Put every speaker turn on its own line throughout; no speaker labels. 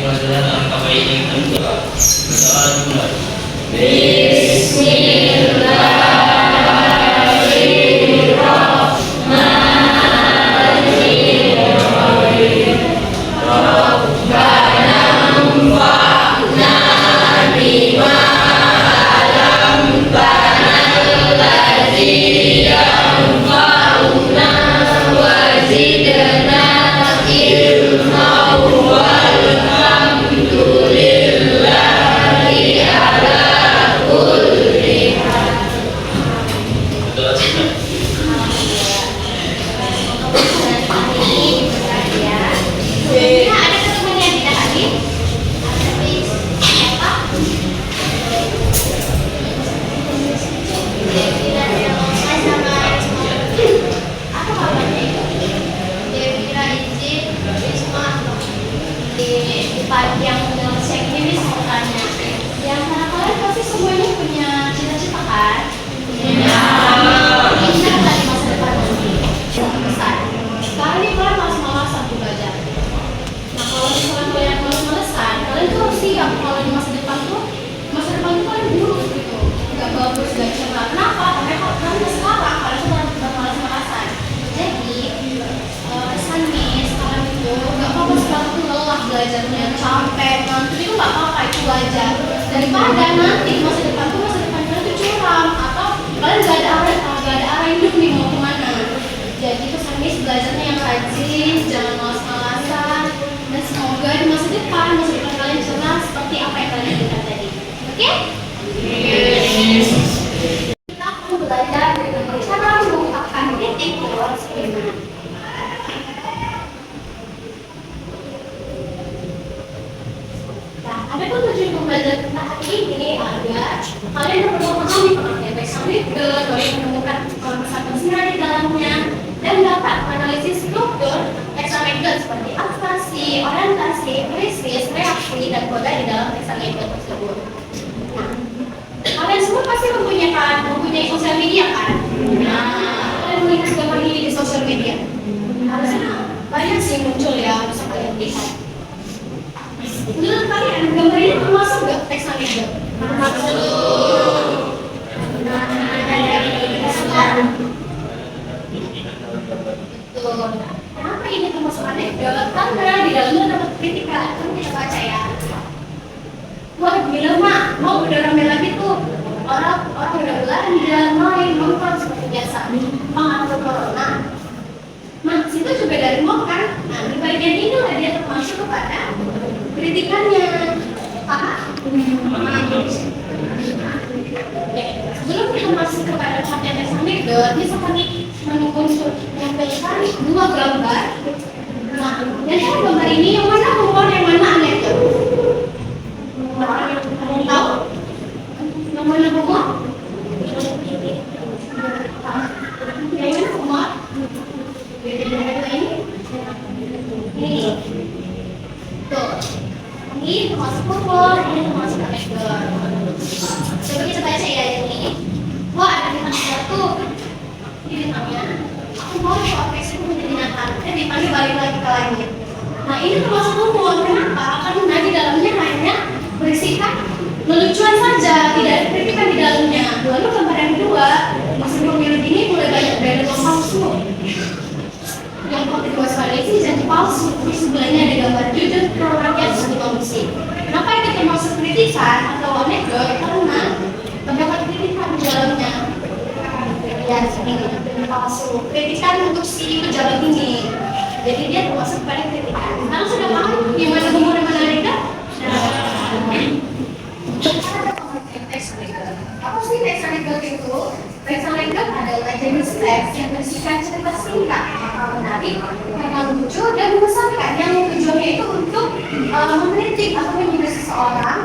pelajaran angka baik yang kedua. Persoalan mulai. Betul Asina?
Ada ketemunya tidak hadir? Apa? Apa kabarnya itu? Devira izin Risma di pagi yang menyelesaikan ini saya mau tanya. Yang karena kalian pasti semuanya punya cita-cita kan? Ingat tadi masa depan nanti. Besar. Sekarang ini kalian malas-malasan tuh belajar. Nah kalau misalnya kalian malas-malasan, kalian tuh harus siap kalau di masa depan tuh kalian buruk gitu, nggak bagus, nggak cerah. Kenapa? Karena sekarang kalian tuh malas-malasan. Jadi pesan nih sekarang itu nggak apa-apa sekarang tuh lelah belajarnya, capek, ngantuk itu nggak apa-apa, itu wajar. Daripada nanti masa depan kalian tuh curam atau kalian nggak ada arah hidup nih mau kemana. Jadi pesan nih belajarnya yang rajin, jangan malas-malasan, dan semoga di masa depan kalian cerah seperti apa yang kalian inginkan tadi. Oke? Kita akan belajar dengan cara mengungkapkan titik lewat skema. Nah, ada pun tujuan pembelajaran kita hari ini agar kalian dapat memahami pengertian teks ambigu, kalian menemukan pesan sinar di dalamnya, dan dapat menganalisis struktur teks ambigu seperti abstraksi, orientasi, krisis, reaksi, dan kode di dalam teks ambigu tersebut. Nah, kalian semua pasti mempunyai sosial media kan? Nah, kalian melihat gambar ini di sosial media. Harusnya banyak sih muncul ya, bisa kalian lihat. Menurut kalian gambar ini termasuk nggak teks ambigu? Termasuk. Betul. Kenapa ini termasuk anekdot? Karena di dalamnya dapat kritikan. Kan kita baca ya. Wah, gila mak, mau udah rame lagi tuh. Orang udah belanja, main, nongkrong seperti biasa. Mengatur corona. Nah, situ juga dari mau kan. Nah, di bagian ini lah dia termasuk kepada kritikannya. Paham? Oke, sebelum kita masuk kepada pengertian teks ambigu, bisa kami menyampaikan dua gambar. Nah, jadi gambar ini yang mana humor, yang mana anekdot? Tahu? Yang mana humor? Yang mana humor? Ini. Tuh. Ini termasuk humor, ini termasuk anekdot. Coba kita baca ya ini. Wah, ada bintang satu. Ini bintangnya. Aku mau koreksi menjadi binatang. Bintangnya balik lagi ke langit. Nah, ini termasuk humor. Kenapa? Karena di dalamnya hanya berisikan lelucuan saja, tidak ada kritikan di dalamnya. Lalu gambar yang kedua, masa pemilu ini mulai banyak dialog palsu. Yang kedua sekali ini janji palsu. Di sebelahnya ada gambar jujur pro rakyat sebagai korupsi. Kenapa itu termasuk kritikan atau anekdot? Karena terdapat kritikan di dalamnya. Ya, ini palsu. Kritikan untuk si pejabat ini. Jadi dia termasuk pada kritikan. Sekarang sudah paham gimana humor dan anekdot? Apa sih teks anekdot itu? Teks anekdot adalah jenis teks yang berisikan cerita singkat, menarik, yang lucu dan mengesankan. Yang tujuannya itu untuk mengkritik atau menghina seseorang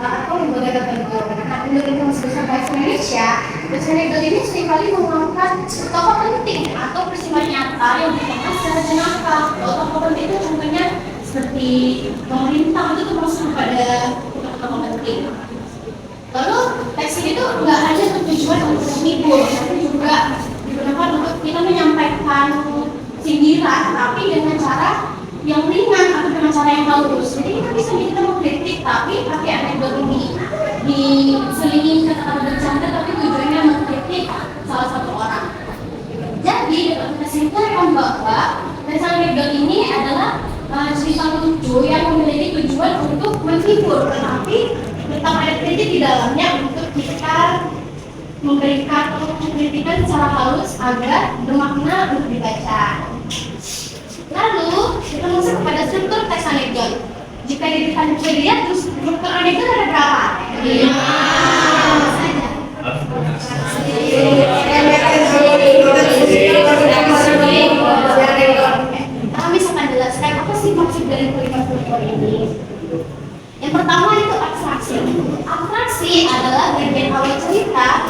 atau lembaga tertentu. Nah, menurut Kamus Besar Bahasa Indonesia, teks anekdot ini seringkali mengangkat tokoh penting atau peristiwa nyata yang dikemas secara jenaka. Tokoh penting itu contohnya seperti pemerintah itu termasuk pada tokoh penting. Lalu teks ini tuh nggak hanya bertujuan untuk menghibur, tapi juga digunakan untuk kita menyampaikan sindiran, tapi dengan cara yang ringan atau dengan cara yang halus. Jadi kita mau kritik tapi pakai anekdot ini diselingin kata-kata bercanda tapi tujuannya mengkritik salah satu orang. Jadi dapat kita simpulkan bahwa kisah anekdot ini adalah cerita lucu yang memiliki tujuan untuk menghibur, tetapi tetap ada kritik di dalamnya untuk kita memberikan atau mengkritikan secara halus agar bermakna untuk dibaca. Lalu kita masuk kepada struktur teks anekdot. Jika diberikan dilihat, struktur anekdot ada berapa? 5 saja. Kami akan jelaskan apa sih maksud dari kelima struktur ini. Yang pertama itu abstraksi. Abstraksi adalah bagian awal cerita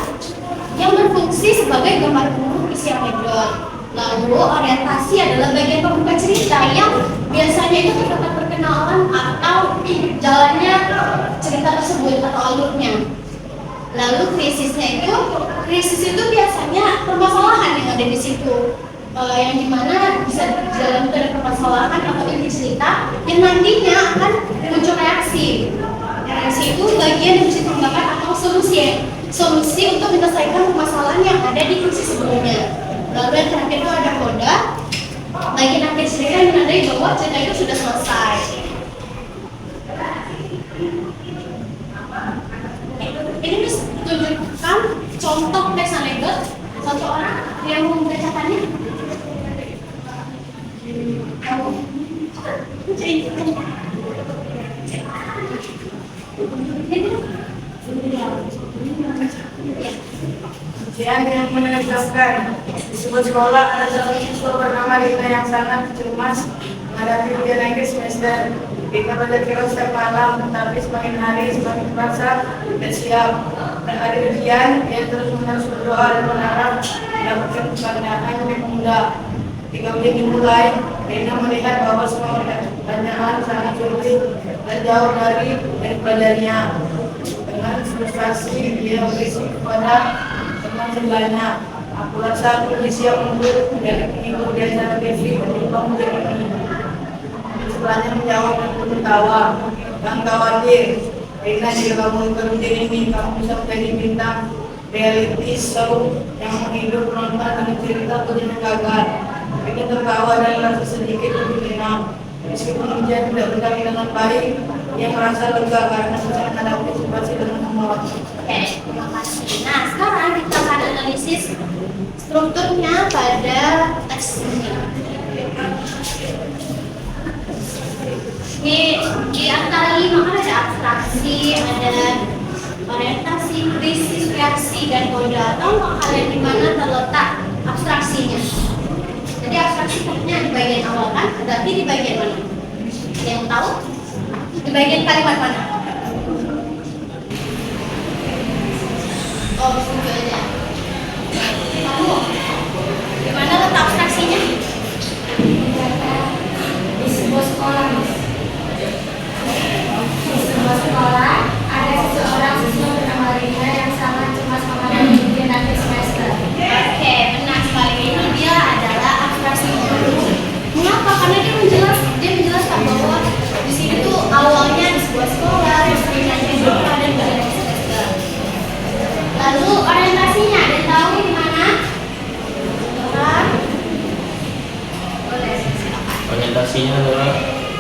yang berfungsi sebagai gambar umum isi anekdot. Lalu orientasi adalah bagian pembuka cerita yang biasanya itu terdapat perkenalan atau jalannya cerita tersebut atau alurnya. Lalu krisis itu biasanya permasalahan yang ada di situ, yang dimana bisa dalam permasalahan atau inti cerita yang nantinya akan muncul reaksi. Reaksi itu bagian yang bisa dikembangkan atau solusi untuk menyelesaikan permasalahan yang ada di krisis sebelumnya. Lalu yang terakhir itu ada koda, bagian akhir cerita yang menandai bahwa cerita itu sudah selesai. Ini tunjukkan contoh teks anekdot satu orang yang mau membacakannya.
Yang menegaskan di sebuah sekolah ada seorang siswa bernama Rina yang sangat cemas menghadapi ujian akhir semester. Rina belajar keras setiap malam, tapi semakin hari semakin merasa tidak siap. Dan hari ujian, dia terus-menerus berdoa dan berharap mendapatkan penghargaan yang mudah. Ketika ujian dimulai, Rina melihat bahwa semua pertanyaan sangat sulit dan jauh dari pelajarinya. Dengan frustrasi, dia berisik kepada teman sebelahnya. Aku rasa aku siap untuk menjadi pengikut di acara TV menimbang menjadi ini. Sebelahnya menjawab dan tertawa. Jangan khawatir, Rina jika kamu ikut ujian ini, kamu bisa menjadi bintang reality show yang menghibur penonton dengan cerita ujian yang gagal. Rina tertawa dan merasa sedikit lebih tenang. Meskipun ujian tidak berjalan dengan baik, dia merasa lega karena bisa menghadapi situasi dengan memuat.
Oke, terima kasih. Nah, sekarang kita akan analisis strukturnya pada teks ini. Di antara 5 kan ada abstraksi, ada orientasi, krisis, reaksi, dan koda. Tahu nggak kalian di mana terletak abstraksinya? Jadi abstraksi tentunya di bagian awal kan? Berarti di bagian mana? Yang tahu? Di bagian kalimat mana? Oh, setuju aja. Kamu? Di mana letak abstraksinya?
Di sebuah sekolah. Di sebuah sekolah ada seseorang siswa bernama Rina yang sangat cemas menghadapi ujian akhir semester.
Oke, benar sekali. Ini dia adalah abstraksinya. Mengapa? Karena dia menjelaskan bahwa di sini tuh awalnya di sebuah sekolah, Rinanya berada dan berada di semester. Lalu orientasinya, ada tahu di mana? Boleh, silakan.
Orientasinya adalah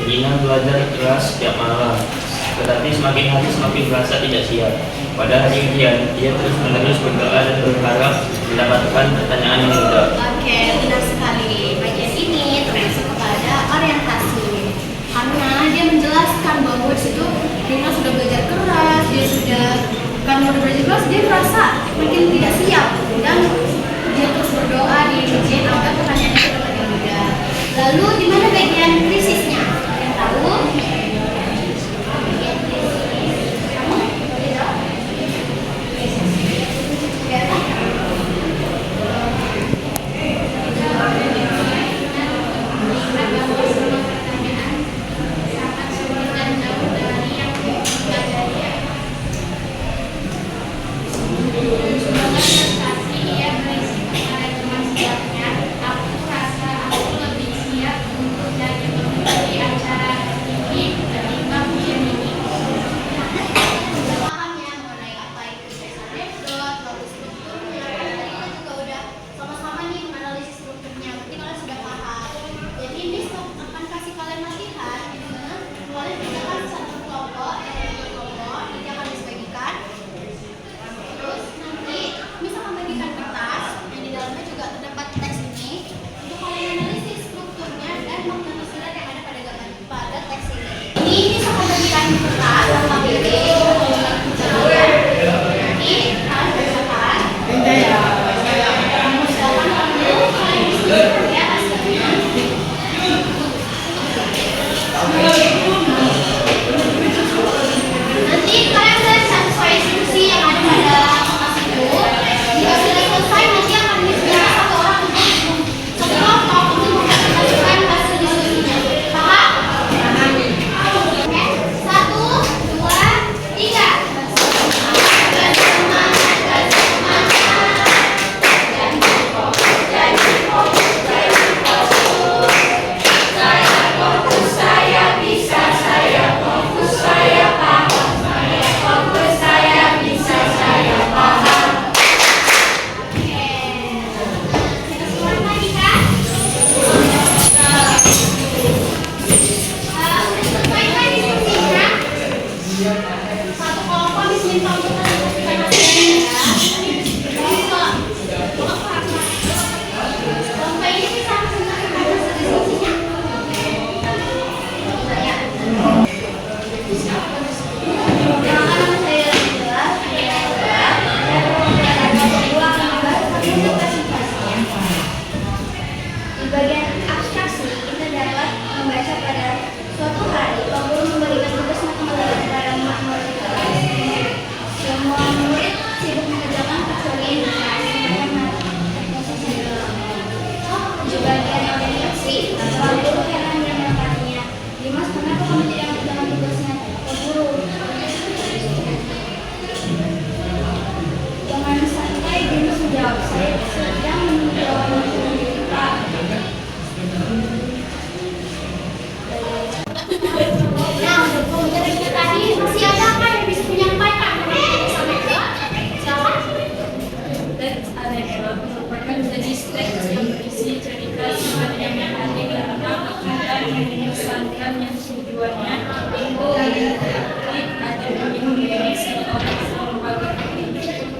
Rina belajar keras setiap malam, tetapi semakin hari semakin merasa tidak siap. Pada hari ujian, dia terus-menerus berdoa dan berharap mendapatkan pertanyaan yang mudah.
Oke, benar sekali. Bagian ini termasuk kepada orientasi. Karena dia menjelaskan bahwa di situ Rina sudah belajar keras, dia sudah karena udah belajar keras, dia merasa makin tidak siap dan dia terus berdoa di ujian agar pertanyaannya dapat yang mudah. Lalu di mana bagian krisisnya? Yang tahu? Bagian krisis. Kamu boleh tahu? Biar tahu. minta untuk kita masing-masing ya. Lomba ini kita sebenarnya ada sisi-sisinya. Ya. Nama saya Rizla, di bagian abstraksi kita dapat membaca pada suatu hari Pak Guru memberikan tugas matematika kepada murid di kelas. Semua murid sibuk mengerjakan kecuali di bagian organisasi Pak Guru heran dan bertanya, Dimas kenapa kamu tidak mengerjakan tugasnya Pak Guru? Dengan santai Dimas menjawab, saya sedang menjawab Pak. Nah, untuk kita tadi masih ada apa yang bisa menyampaikan? Silakan.
merupakan jenis teks yang berisi cerita sifat yang menarik dan mengesankan yang tujuannya untuk mendidik atau menginspirasi orang lembaga.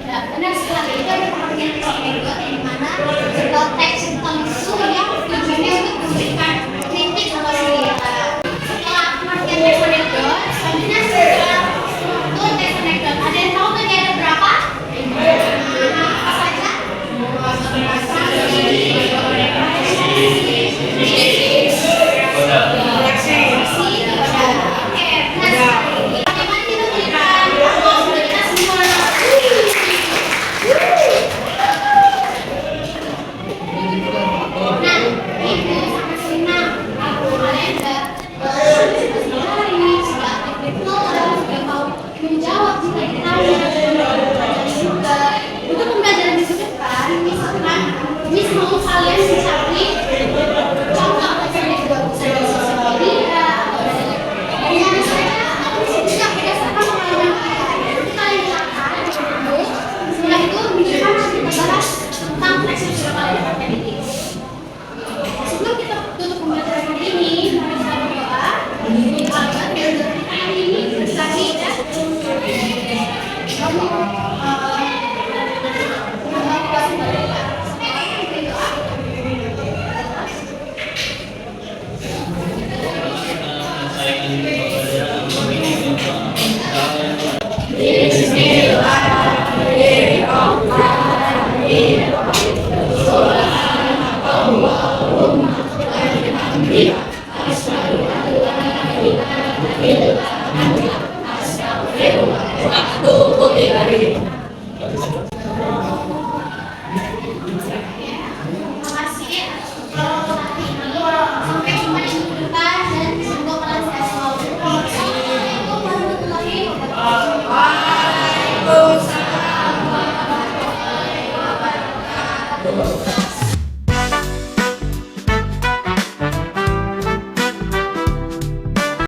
Ya, benar sekali. Itu ada pengertian teks anekdot yang mana sebuah teks tentang isu yang tujuannya untuk memberikan kritik atau penelitian. Setelah pengertian teks anekdot, selanjutnya setelah itu teks anekdot. Ada yang tahu tadi ada berapa? Apa saja? Menjawab jika ditanya juga untuk pembelajaran minggu depan, misalkan Miss mau kalian mencari contoh anekdot bisa dari sosial media atau dari mana saja atau bisa juga berdasarkan pengalaman kalian lakukan terus setelah itu minggu depan kita bahas tentang teks yang sudah kalian dapatkan ini. Sebelum kita tutup pembelajaran hari ini, mari kita berdoa. Agar pembelajaran kita hari ini berkati ya. Kamu kuasa mereka.
Bismillahirrahmanirrahim.